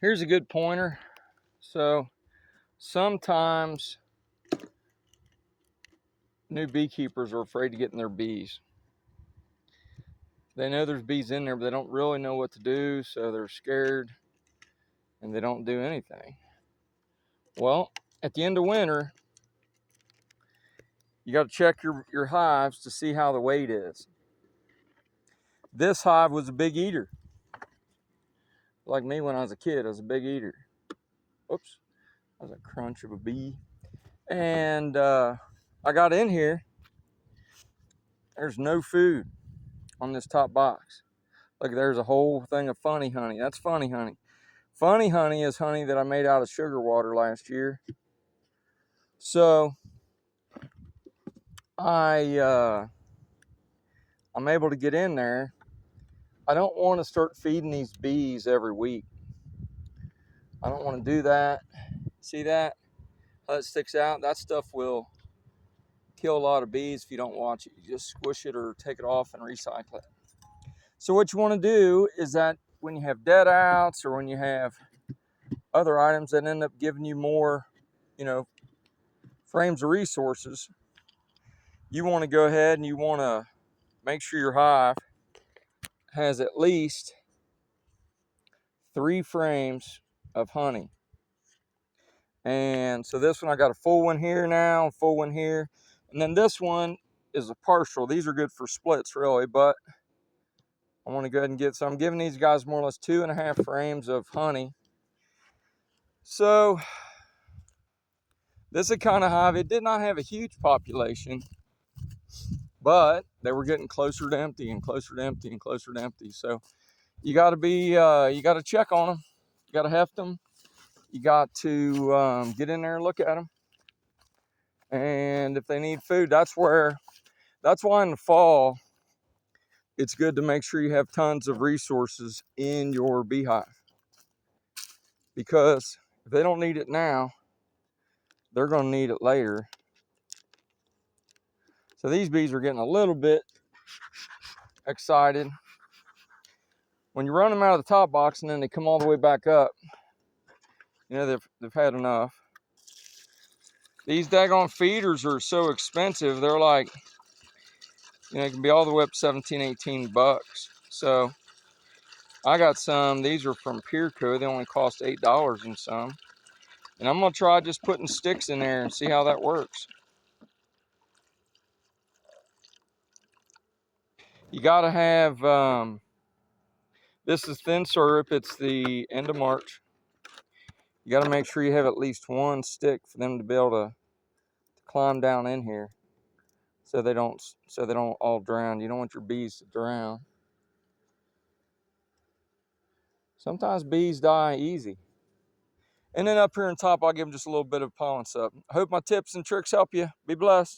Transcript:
Here's a good pointer. So sometimes new beekeepers are afraid to get in their bees. They know there's bees in there, but they don't really know what to do, so they're scared and they don't do anything. Well, at the end of winter, you got to check your hives to see how the weight is. This hive was a big eater. Like me when I was a kid, I was a big eater. Oops, that was a crunch of a bee. And I got in here, there's no food on this top box. Look, there's a whole thing of funny honey. That's funny honey. Funny honey is honey that I made out of sugar water last year. So I'm able to get in there. I don't want to start feeding these bees every week. I don't want to do that. See that? How it sticks out? That stuff will kill a lot of bees if you don't watch it. You just squish it or take it off and recycle it. So what you want to do is that when you have dead outs or when you have other items that end up giving you more, frames of resources, you want to go ahead and you want to make sure your hive has at least 3 frames of honey. And so this one, I got a full one here now, full one here. And then this one is a partial. These are good for splits really, but I want to go ahead and so I'm giving these guys more or less 2.5 frames of honey. So this is a kind of hive, it did not have a huge population, but they were getting closer to empty and closer to empty and closer to empty. So you got to check on them. You got to heft them. You got to get in there and look at them. And if they need food, that's why in the fall, it's good to make sure you have tons of resources in your beehive. Because if they don't need it now, they're going to need it later. So these bees are getting a little bit excited. When you run them out of the top box and then they come all the way back up, they've had enough. These daggone feeders are so expensive. They're like, it can be all the way up 17, 18 bucks. So I got some. These are from Pureco. They only cost $8 and some. And I'm going to try just putting sticks in there and see how that works. You got to have, this is thin syrup. It's the end of March. You got to make sure you have at least 1 stick for them to be able to climb down in here so they don't all drown. You don't want your bees to drown. Sometimes bees die easy. And then up here on top, I'll give them just a little bit of pollen sup. I hope my tips and tricks help you. Be blessed.